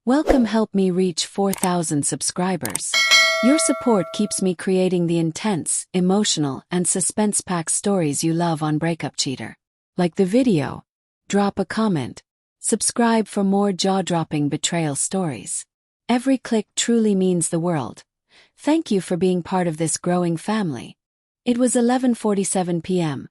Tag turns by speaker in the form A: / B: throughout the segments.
A: Welcome, help me reach 4,000 subscribers. Your support keeps me creating the intense, emotional, and suspense-packed stories you love on Breakup Cheater. Like the video, drop a comment, subscribe for more jaw-dropping betrayal stories. Every click truly means the world. Thank you for being part of this growing family. It was 11:47 p.m.,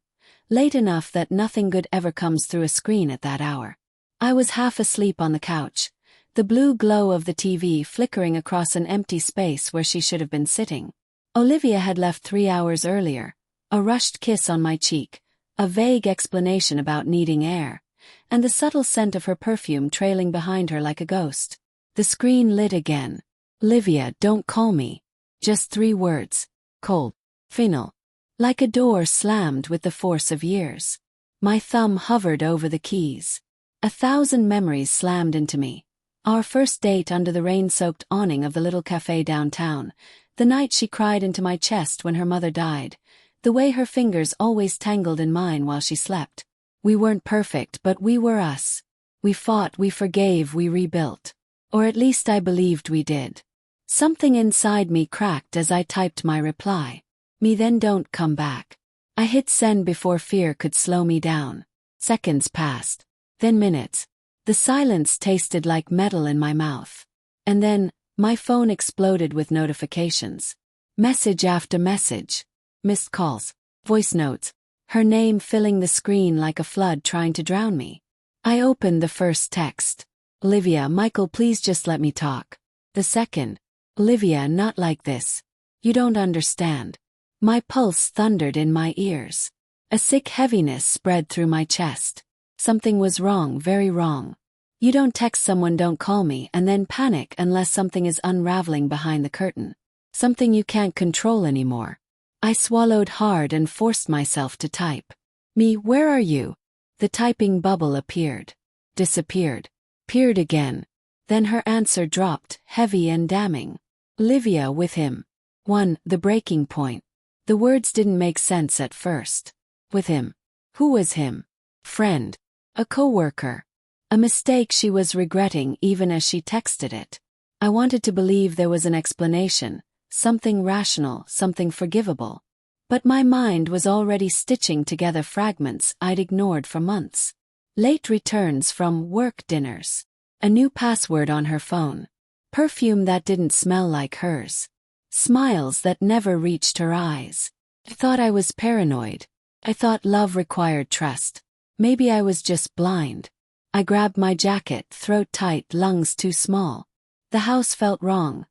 A: late enough that nothing good ever comes through a screen at that hour. I was half asleep on the couch, the blue glow of the TV flickering across an empty space where she should have been sitting. Olivia had left 3 hours earlier, a rushed kiss on my cheek, a vague explanation about needing air, and the subtle scent of her perfume trailing behind her like a ghost. The screen lit again. Olivia, don't call me. Just 3 words. Cold. Final. Like a door slammed with the force of years. My thumb hovered over the keys. 1,000 memories slammed into me. Our first date under the rain-soaked awning of the little cafe downtown, the night she cried into my chest when her mother died, the way her fingers always tangled in mine while she slept. We weren't perfect, but we were us. We fought, we forgave, we rebuilt. Or at least I believed we did. Something inside me cracked as I typed my reply. Me, then don't come back. I hit send before fear could slow me down. Seconds passed. Then minutes. The silence tasted like metal in my mouth. And then, my phone exploded with notifications. Message after message. Missed calls. Voice notes. Her name filling the screen like a flood trying to drown me. I opened the first text. Olivia, Michael, please just let me talk. The second. Olivia, not like this. You don't understand. My pulse thundered in my ears. A sick heaviness spread through my chest. Something was wrong, very wrong. You don't text someone don't call me and then panic unless something is unraveling behind the curtain. Something you can't control anymore. I swallowed hard and forced myself to type. Me, where are you? The typing bubble appeared. Disappeared. Peered again. Then her answer dropped, heavy and damning. Olivia, with him. 1. The breaking point. The words didn't make sense at first. With him. Who was him? Friend. A coworker. A mistake she was regretting even as she texted it. I wanted to believe there was an explanation, something rational, something forgivable. But my mind was already stitching together fragments I'd ignored for months. Late returns from work dinners. A new password on her phone. Perfume that didn't smell like hers. Smiles that never reached her eyes. I thought I was paranoid. I thought love required trust. Maybe I was just blind. I grabbed my jacket, throat tight, lungs too small. The house felt wrong.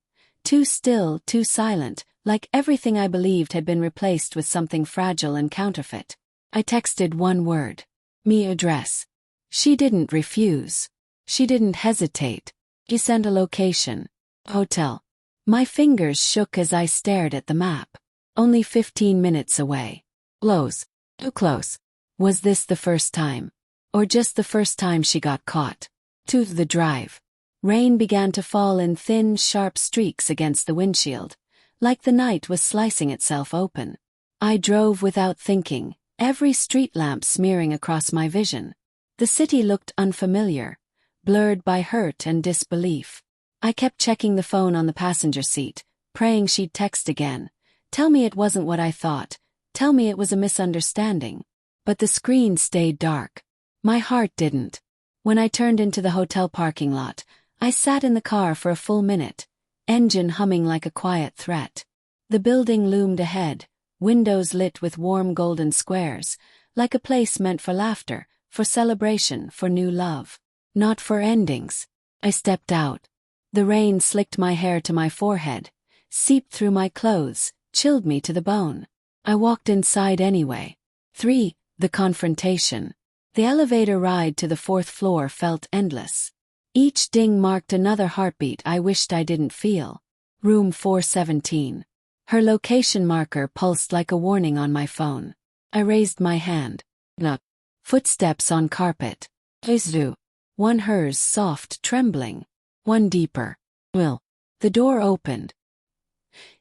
A: Too still, too silent, like everything I believed had been replaced with something fragile and counterfeit. I texted 1 word. Me, address. She didn't refuse. She didn't hesitate. She sent a location. Hotel. My fingers shook as I stared at the map. Only 15 minutes away. Close. Too close. Was this the first time? Or just the first time she got caught? To the drive. Rain began to fall in thin, sharp streaks against the windshield, like the night was slicing itself open. I drove without thinking, every street lamp smearing across my vision. The city looked unfamiliar, blurred by hurt and disbelief. I kept checking the phone on the passenger seat, praying she'd text again. Tell me it wasn't what I thought. Tell me it was a misunderstanding. But the screen stayed dark. My heart didn't. When I turned into the hotel parking lot, I sat in the car for a full minute, engine humming like a quiet threat. The building loomed ahead, windows lit with warm golden squares, like a place meant for laughter, for celebration, for new love. Not for endings. I stepped out. The rain slicked my hair to my forehead, seeped through my clothes, chilled me to the bone. I walked inside anyway. 3. The confrontation. The elevator ride to the 4th floor felt endless. Each ding marked another heartbeat I wished I didn't feel. Room 417. Her location marker pulsed like a warning on my phone. I raised my hand. Knock. Footsteps on carpet. Izu. One hers, soft, trembling. One deeper. Will. The door opened.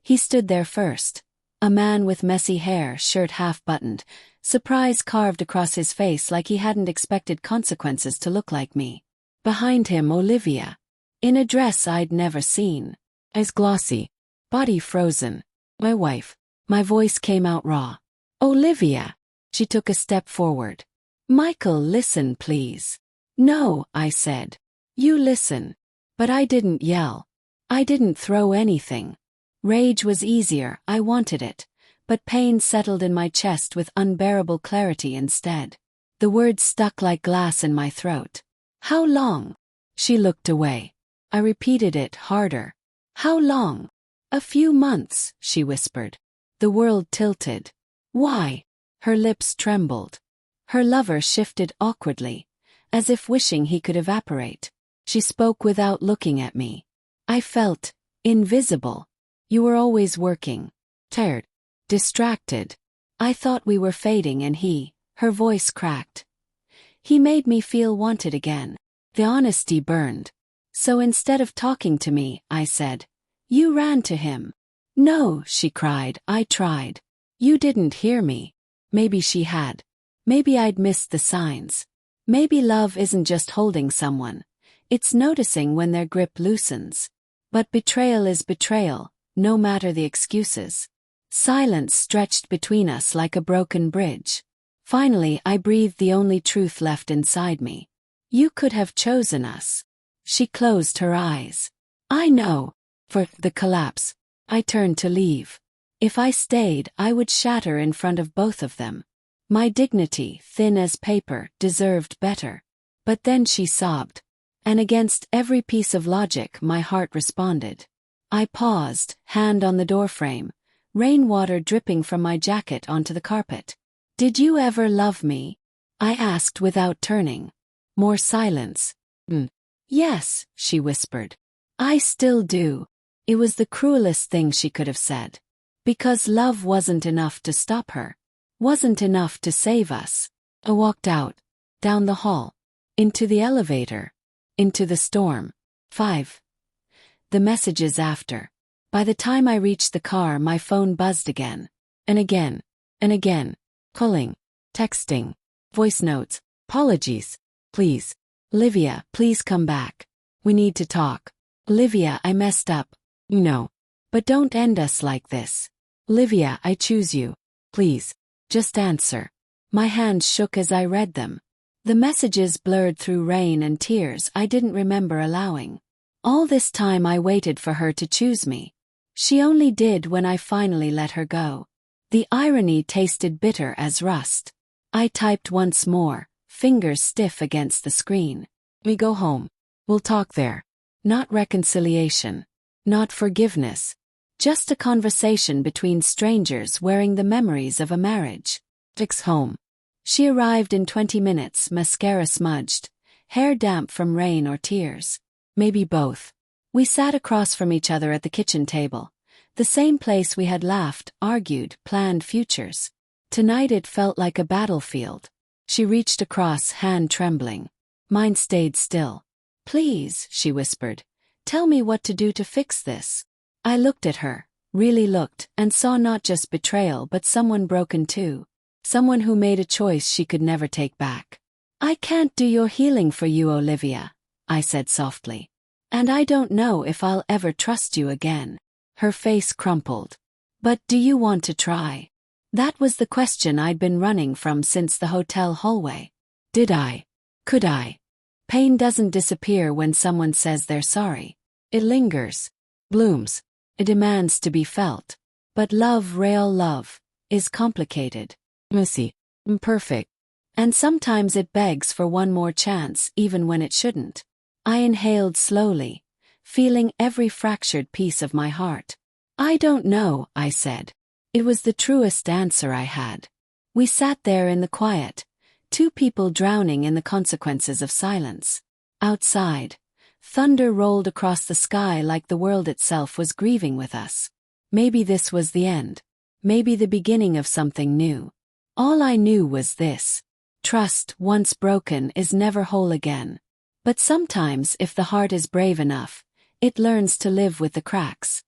A: He stood there first. A man with messy hair, shirt half-buttoned, surprise carved across his face like he hadn't expected consequences to look like me. Behind him, Olivia. in a dress I'd never seen. Eyes glossy, body frozen. My wife. My voice came out raw. Olivia. She took a step forward. Michael, listen, please. No, I said. You listen. But I didn't yell. I didn't throw anything. Rage was easier, I wanted it. But pain settled in my chest with unbearable clarity instead. The words stuck like glass in my throat. How long? She looked away. I repeated it harder. How long? A few months, she whispered. The world tilted. Why? Her lips trembled. Her lover shifted awkwardly, as if wishing he could evaporate. She spoke without looking at me. I felt invisible. You were always working. Tired. Distracted. I thought we were fading and her voice cracked. He made me feel wanted again. The honesty burned. So instead of talking to me, I said, you ran to him. No, she cried, I tried. You didn't hear me. Maybe she had. Maybe I'd missed the signs. Maybe love isn't just holding someone. It's noticing when their grip loosens. But betrayal is betrayal, no matter the excuses. Silence stretched between us like a broken bridge. Finally, I breathed the only truth left inside me. You could have chosen us. She closed her eyes. I know. For the collapse. I turned to leave. If I stayed, I would shatter in front of both of them. My dignity, thin as paper, deserved better. But then she sobbed. And against every piece of logic, my heart responded. I paused, hand on the doorframe, rainwater dripping from my jacket onto the carpet. Did you ever love me? I asked without turning. More silence. Yes, she whispered. I still do. It was the cruelest thing she could have said. Because love wasn't enough to stop her. Wasn't enough to save us. I walked out. Down the hall. Into the elevator. Into the storm. 5. The messages after. By the time I reached the car, my phone buzzed again. And again. And again. Calling. Texting. Voice notes. Apologies. Please. Olivia, please come back. We need to talk. Olivia, I messed up. No. But don't end us like this. Olivia, I choose you. Please. Just answer. My hands shook as I read them. The messages blurred through rain and tears I didn't remember allowing. All this time I waited for her to choose me. She only did when I finally let her go. The irony tasted bitter as rust. I typed once more, fingers stiff against the screen. We go home. We'll talk there. Not reconciliation. Not forgiveness. Just a conversation between strangers wearing the memories of a marriage. Fix home. She arrived in 20 minutes, mascara smudged, hair damp from rain or tears. Maybe both. We sat across from each other at the kitchen table. The same place we had laughed, argued, planned futures. Tonight it felt like a battlefield. She reached across, hand trembling. Mine stayed still. Please, she whispered. Tell me what to do to fix this. I looked at her, really looked, and saw not just betrayal but someone broken too. Someone who made a choice she could never take back. I can't do your healing for you, Olivia, I said softly. And I don't know if I'll ever trust you again. Her face crumpled. But do you want to try? That was the question I'd been running from since the hotel hallway. Did I? Could I? Pain doesn't disappear when someone says they're sorry. It lingers. Blooms. It demands to be felt. But love, real love, is complicated. Messy. Imperfect. And sometimes it begs for one more chance even when it shouldn't. I inhaled slowly, feeling every fractured piece of my heart. I don't know, I said. It was the truest answer I had. We sat there in the quiet, two people drowning in the consequences of silence. Outside, thunder rolled across the sky like the world itself was grieving with us. Maybe this was the end. Maybe the beginning of something new. All I knew was this. Trust, once broken, is never whole again. But sometimes, if the heart is brave enough, it learns to live with the cracks.